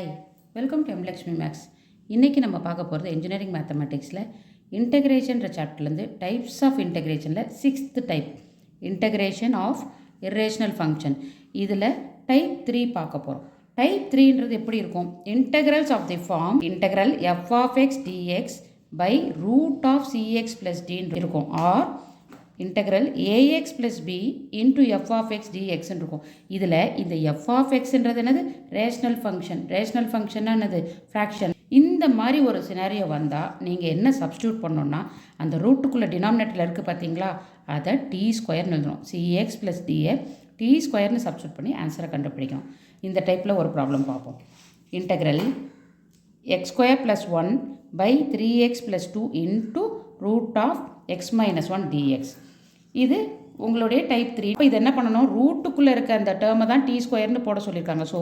Hi, welcome to M Lakshmi maths. இன்றைக்கி நம்ம பார்க்க போகிறது இன்ஜினியரிங் மேத்தமெட்டிக்ஸில் இன்டெகிரேஷன்ற சாப்டர்லேருந்து டைப்ஸ் ஆஃப் இன்டெகிரேஷனில் 6th type integration of irrational function. இதில் டைப் 3 பார்க்க போகிறோம். டைப் 3ன்றது எப்படி இருக்கும்? Integrals of the form integral f of x d x by root of c x plus டின்னு இருக்கும். Or integral a x plus b into f of x டிஎக்ஸ்ன்னு இருக்கும். இதில் இந்த எஃப் ஆஃப் எக்ஸ்ன்றது என்னது? Rational function. ரேஷ்னல் ஃபங்க்ஷன்னா என்னது? ஃப்ராக்ஷன். இந்த மாதிரி ஒரு சினாரியோ வந்தால் நீங்கள் என்ன சப்ஸ்டியூட் பண்ணோன்னா, அந்த ரூட்டுக்குள்ளே டினாமினேட்டரில் இருக்குது பார்த்தீங்களா, அதை டி ஸ்கொயர்னு எழுதணும். சிஎக்ஸ் ப்ளஸ் டிஏ டி ஸ்கொயர்னு சப்ஸ்டியூட் பண்ணி ஆன்சரை கண்டுபிடிக்கணும். இந்த டைப்பில் ஒரு ப்ராப்ளம் பார்ப்போம். Integral x square plus 1 by 3x plus 2 into root of x minus 1 dx. இது உங்களுடைய டைப் 3. இப்போ இது என்ன பண்ணணும்? ரூட்டுக்குள்ளே இருக்க அந்த டேர்மை தான் டி ஸ்கொயர்னு போட சொல்லியிருக்காங்க. ஸோ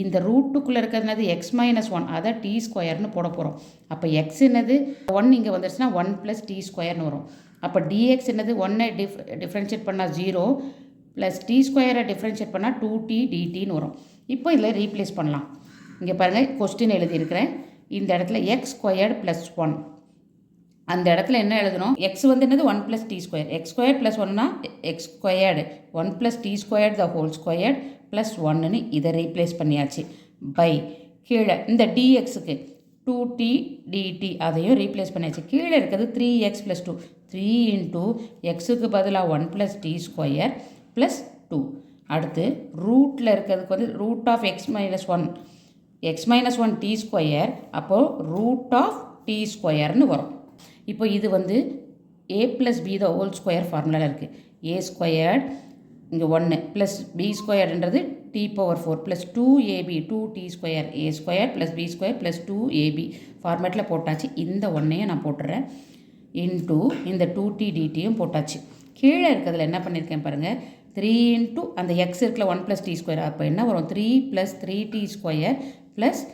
இந்த ரூட்டுக்குள்ளே இருக்கிறது எக்ஸ் மைனஸ் 1, அதை டி ஸ்கொயர்னு போட போகிறோம். அப்போ எக்ஸ் என்னது? 1 இங்கே வந்துருச்சுன்னா 1 ப்ளஸ் டி ஸ்கொயர்னு வரும். அப்போ டிஎக்ஸ் என்னது? 1ஐ டிஃப்ரென்ஷியேட் பண்ணால் 0 ப்ளஸ் டி ஸ்கொயரை டிஃப்ரென்ஷியேட் பண்ணால் 2t டிடின்னு வரும். இப்போ இதில் ரீப்ளேஸ் பண்ணலாம். இங்கே பாருங்கள், கொஸ்டின் எழுதியிருக்கிறேன். இந்த இடத்துல எக்ஸ் ஸ்கொயர்டு ப்ளஸ் 1, அந்த இடத்துல என்ன எழுதணும்? எக்ஸ் வந்து என்னது? 1 plus t square. X square plus 1னா x squared 1 plus t square the whole squared plus 1ன்னு இதை ரீப்ளேஸ் பண்ணியாச்சு. பை கீழே இந்த டிஎக்ஸுக்கு 2t dt அதையும் ரீப்ளேஸ் பண்ணியாச்சு. கீழே இருக்கிறது 3x ப்ளஸ் 2, 3 இன்ட்டு எக்ஸுக்கு பதிலாக 1 ப்ளஸ் டி ஸ்கொயர் ப்ளஸ் 2. அடுத்து ரூட்டில் இருக்கிறதுக்கு வந்து root of x minus 1, x minus 1 t square, அப்போது ரூட் ஆஃப் டி ஸ்கொயர்னு வரும். இப்போ இது வந்து a plus b the whole square ஃபார்முலாவில் இருக்குது. ஏ ஸ்கொயர்ட் இங்கே 1 ப்ளஸ் பி ஸ்கொயர்ன்றது t power 4 plus 2ab 2t square a square plus b square plus 2ab ஃபார்மேட்டில் போட்டாச்சு. இந்த 1ஐயும் நான் போட்டுறேன். இன்ட்டு இந்த 2t dtயும் போட்டாச்சு. கீழே இருக்கிறதுல என்ன பண்ணியிருக்கேன் பாருங்கள், 3 இன்ட்டு அந்த எக்ஸ் இருக்குல்ல 1 ப்ளஸ் டி ஸ்கொயர், அப்போ என்ன வரும்? 3 plus 3t square plus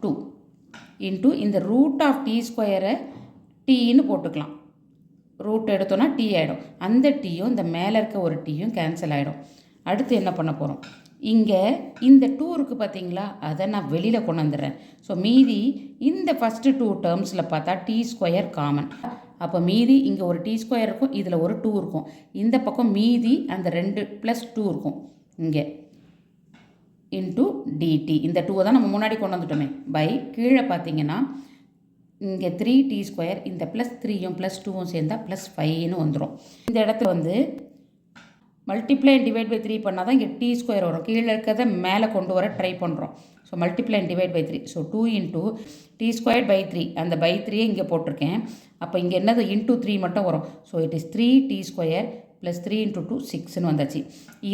2 into இந்த ரூட் ஆஃப் டி ஸ்கொயரை டீன்னு போட்டுக்கலாம். ரூட் எடுத்தோன்னா டி ஆகிடும். அந்த டீயும் இந்த மேலே இருக்க ஒரு டீயும் கேன்சல் ஆகிடும். அடுத்து என்ன பண்ண போகிறோம்? இங்கே இந்த 2 இருக்குது பார்த்தீங்களா, அதை நான் வெளியில் கொண்டு வந்துடுறேன். ஸோ மீதி இந்த ஃபஸ்ட்டு 2 டேர்ம்ஸில் பார்த்தா டி ஸ்கொயர் காமன். அப்போ மீதி இங்கே ஒரு டி ஸ்கொயர் இருக்கும், இதில் ஒரு 2 இருக்கும். இந்த பக்கம் மீதி அந்த 2 ப்ளஸ் 2 இருக்கும் இங்கே இன்ட்டு டிடி. இந்த 2 தான் நம்ம முன்னாடி கொண்டு வந்துட்டோமே. பை கீழே பார்த்தீங்கன்னா இங்கே 3t ஸ்கொயர், இந்த ப்ளஸ் 3யும் ப்ளஸ் 2வும் சேர்ந்தால் ப்ளஸ் 5ன்னு வந்துடும். இந்த இடத்துல வந்து மல்டிப்ளை அண்ட் டிவைட் பை 3 பண்ணால் தான் இங்கே டி ஸ்கொயர் வரும். கீழே இருக்கிறத மேலே கொண்டு வர ட்ரை பண்ணுறோம். So multiply and divide by 3. So 2 into t square by 3, அந்த பை 3 இங்கே போட்டிருக்கேன். அப்போ இங்கே என்னது? இன்ட்டு 3 மட்டும் வரும். So it is 3t square plus 3 into 2 6ன்னு வந்தாச்சு.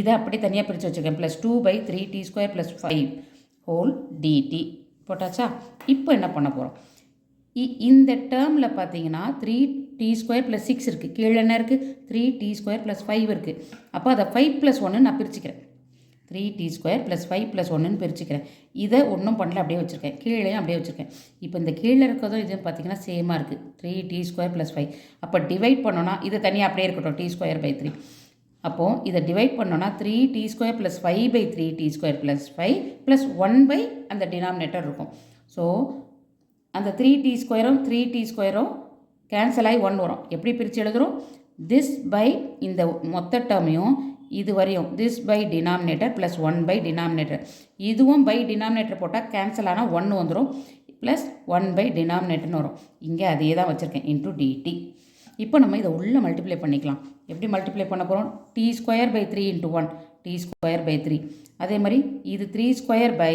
இதை அப்படி தனியாக பிரித்து வச்சுருக்கேன். Plus 2 by 3t square plus 5 whole d t போட்டாச்சா? இப்போ என்ன பண்ண போகிறோம்? இந்த டேர்மில் பார்த்தீங்கன்னா 3t ஸ்கொயர் ப்ளஸ் 6 இருக்குது. கீழே என்ன இருக்குது? 3t ஸ்கொயர் ப்ளஸ் 5 இருக்குது. அப்போ அதை 5 ப்ளஸ் 1 நான் பிரிச்சுக்கிறேன். 3t ஸ்கொயர் ப்ளஸ் 5 ப்ளஸ் 1ன்னு பிரிச்சுக்கிறேன். இதை ஒன்றும் பண்ணல, அப்படியே வச்சுருக்கேன். கீழேயும் அப்படியே வச்சுருக்கேன். இப்போ இந்த கீழே இருக்கிறதும் இதுன்னு பார்த்தீங்கன்னா சேமாக இருக்குது. 3t square plus 5. அப்போ டிவைட் பண்ணோன்னா இது தனியாக அப்படியே இருக்கட்டும், டி ஸ்கொயர் பை 3. அப்போது இதை டிவைட் பண்ணோன்னா 3t square plus 5 by 3t square plus 5 plus 1 by அந்த டினாமினேட்டர் இருக்கும். ஸோ அந்த 3t ஸ்கொயரும் 3t ஸ்கொயரும் கேன்சல் ஆகி 1 வரும். எப்படி பிரித்து எழுதுகிறோம்? திஸ் பை இந்த மொத்த டேர்மையும் இது வரையும் this by denominator plus 1 by denominator, இதுவும் பை டினாமினேட்டர் போட்டால் கேன்சல் ஆனால் 1 வந்துடும் ப்ளஸ் 1 பை டினாமினேட்டர்னு வரும். இங்கே அதே தான் வச்சுருக்கேன், இன்ட்டு டிடி. இப்போ நம்ம இதை உள்ளே மல்டிப்ளை பண்ணிக்கலாம். எப்படி மல்டிப்ளை பண்ண போகிறோம்? T square by 3 into 1 t square by 3. அதே மாதிரி இது 3 square by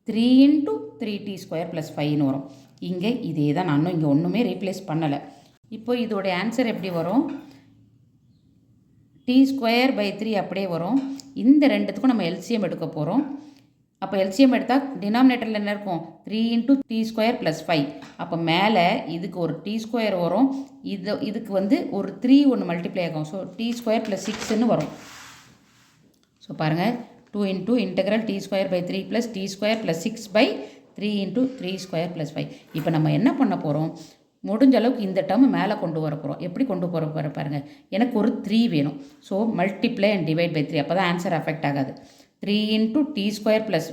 3 into 3t square plus 5ன்னு வரும். இங்கே இதே தான், நானும் இங்கே ஒன்றுமே ரீப்ளேஸ் பண்ணலை. இப்போ இதோடைய ஆன்சர் எப்படி வரும்? டி ஸ்கொயர் பை 3 அப்படியே வரும். இந்த ரெண்டுத்துக்கும் நம்ம எல்சிஎம் எடுக்க போகிறோம். அப்போ எல்சிஎம் எடுத்தால் டினாமினேட்டரில் என்ன இருக்கும்? 3 இன்ட்டு டி ஸ்கொயர் ப்ளஸ் 5. அப்போ மேலே இதுக்கு ஒரு டி ஸ்கொயர் வரும், இதுக்கு வந்து ஒரு 3 ஒன்று மல்டிப்ளை ஆகும். ஸோ டி ஸ்கொயர் ப்ளஸ் 6ன்னு வரும். ஸோ பாருங்கள், 2 into integral t square by 3 plus t square plus 6 by 3 into 3 square plus 5. இப்போ நம்ம என்ன பண்ண போகிறோம்? முடிஞ்ச அளவுக்கு இந்த டேர்ம் மேலே கொண்டு வர போகிறோம். எப்படி கொண்டு போகிற பாருங்கள், எனக்கு ஒரு 3 வேணும். So multiply and divide by 3, அப்போ தான் ஆன்சர் அஃபெக்ட் ஆகாது. 3 இன்ட்டு டி ஸ்கொயர் ப்ளஸ்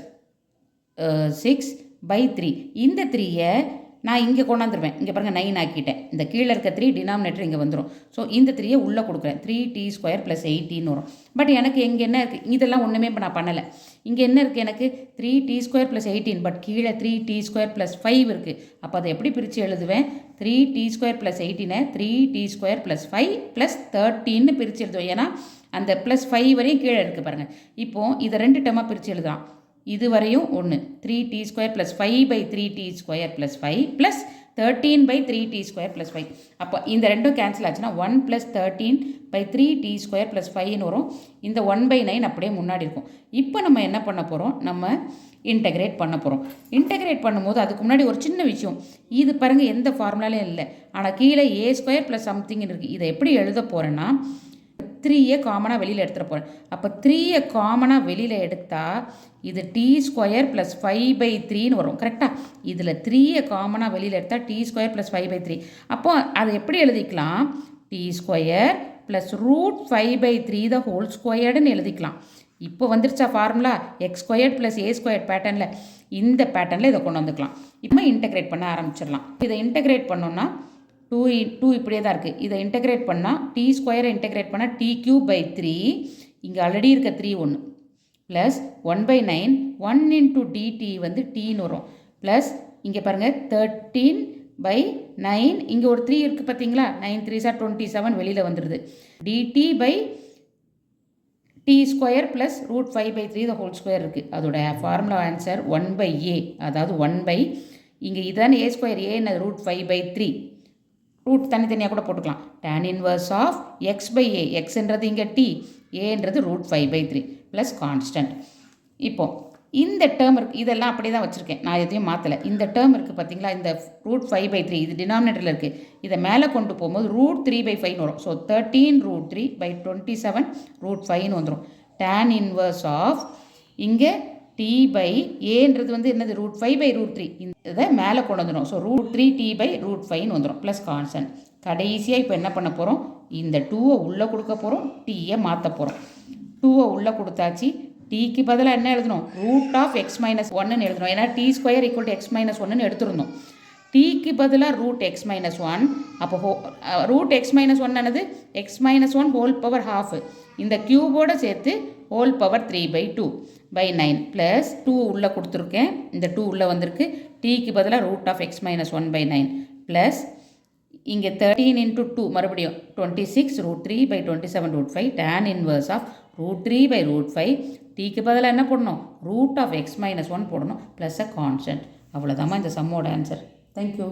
6/3. இந்த 3யை நான் இங்கே கொண்டாந்துருவேன். இங்கே பாருங்கள் 9 ஆக்கிட்டேன். இந்த கீழே இருக்க 3 டினாமினேட்டர் இங்கே வந்துடும். ஸோ இந்த 3யை உள்ளே கொடுக்குறேன். 3t² + 18 வரும். பட் எனக்கு இங்கே என்ன இருக்குது, இதெல்லாம் ஒன்றுமே இப்போ நான் பண்ணலை. இங்கே என்ன இருக்குது, எனக்கு 3t² + 18, பட் கீழே 3t² + 5 இருக்குது. அப்போ அதை எப்படி பிரித்து எழுதுவேன், 3t² + 18 3t² + 5 + 13 பிரித்து எழுதுவேன். ஏன்னா அந்த +5 வரையும் கீழே இருக்குது பாருங்கள். இப்போது இதை 2 டேர்மாக பிரித்து எழுதலாம். இது வரையும் 1 3t² + 5/3t² + 5 + 13/3t² + 5. அப்போ இந்த ரெண்டும் கேன்சல் ஆச்சுன்னா 1 + 13/3t² + 5ன்னு வரும். இந்த 1/9 அப்படியே முன்னாடி இருக்கும். இப்போ நம்ம என்ன பண்ண போகிறோம், நம்ம இன்டெகிரேட் பண்ண போகிறோம். இன்டெகிரேட் பண்ணும்போது அதுக்கு முன்னாடி ஒரு சின்ன விஷயம், இது பாருங்கள் எந்த ஃபார்முலாலையும் இல்லை, ஆனால் கீழே a² + சம்திங்னு இருக்குது. இதை எப்படி எழுத போகிறேன்னா 3யை காமனாக வெளியில் எடுத்துகிட்டு போகிறேன். அப்போ 3யை காமனாக வெளியில் எடுத்தால் இது t² + 5/3ன்னு வரும். கரெக்டாக, இதில் 3யை காமனாக வெளியில் எடுத்தால் t² + 5/3. அப்போ அதை எப்படி எழுதிக்கலாம், t² + √5/3 the whole squaredன்னு எழுதிக்கலாம். இப்போ வந்துருச்சா ஃபார்முலா, x² + a² பேட்டர்னில். இந்த பேட்டர்னில் இதை கொண்டு வந்துக்கலாம். இப்போ இன்டெகிரேட் பண்ண ஆரம்பிச்சிடலாம். இதை இன்டெகிரேட் பண்ணோன்னா 2 இப்படியே தான் இருக்குது. இதை இன்டெகிரேட் பண்ணால் t² இன்டெகிரேட் பண்ணால் t³ 3, இங்கே ஆல்ரெடி இருக்க 3 1 ப்ளஸ் 1/9 1 × dt வந்து tன்னு வரும். ப்ளஸ் இங்கே பாருங்கள் 13/9, இங்கே ஒரு 3 இருக்குது பார்த்தீங்களா, 9 3s are 27 வெளியில் வந்துடுது. dt/t² + √5/3 the whole square இருக்குது. அதோட ஃபார்முலா ஆன்சர் 1/a, அதாவது 1/, இங்கே இதுதான் a², a என்ன √5/3, ரூட் தனித்தனியாக கூட போட்டுக்கலாம். tan inverse of x/a, xன்றது இங்கே t, aன்றது √5/3 ப்ளஸ் கான்ஸ்டன்ட். இப்போது இந்த டேர்ம் இருக்குது, இதெல்லாம் அப்படி தான் வச்சுருக்கேன், நான் எதையும் மாற்றலை. இந்த டேர்ம் இருக்குது பார்த்தீங்களா, இந்த √5/3 இது டினாமினேட்டரில் இருக்குது. இதை மேலே கொண்டு போகும்போது √3/5 வரும். ஸோ 13√3/27 √5ன்னு வந்துடும். tan inverse of இங்கே t/aன்றது வந்து என்னது √5/√3, இதை மேலே கொண்டு வந்துடும். ஸோ √3t/√5ன்னு வந்துடும் ப்ளஸ் கான்ஸ்டன்ட். கடைசியாக இப்போ என்ன பண்ண போகிறோம், இந்த 2வை உள்ளே கொடுக்க போகிறோம், டீயை மாற்ற போகிறோம். 2வை உள்ளே கொடுத்தாச்சு, டீக்கு பதிலாக என்ன எழுதணும், √(x - 1)ன்னு எழுதணும். ஏன்னா t² = x - 1ன்னு எடுத்துருந்தோம். டீக்கு பதிலாக √x - 1, அப்போ √x - 1 ஆனது x - 1 ஹோல் பவர் ½ இந்த க்யூபோடு சேர்த்து ஹோல் பவர் 3/2/9 ப்ளஸ் 2 உள்ளே கொடுத்துருக்கேன், இந்த 2 உள்ளே வந்திருக்கு. டீக்கு பதிலாக √(x - 1)/9 ப்ளஸ் இங்கே 13 × 2 மறுபடியும் 26 √3/27 √5 tan inverse of √3/5. டீக்கு பதிலாக என்ன போடணும், √(x - 1) போடணும் ப்ளஸ் அ கான்ஸ்டன்ட். அவ்வளோதாம்மா இந்த சம்மோட ஆன்சர். தேங்க்யூ.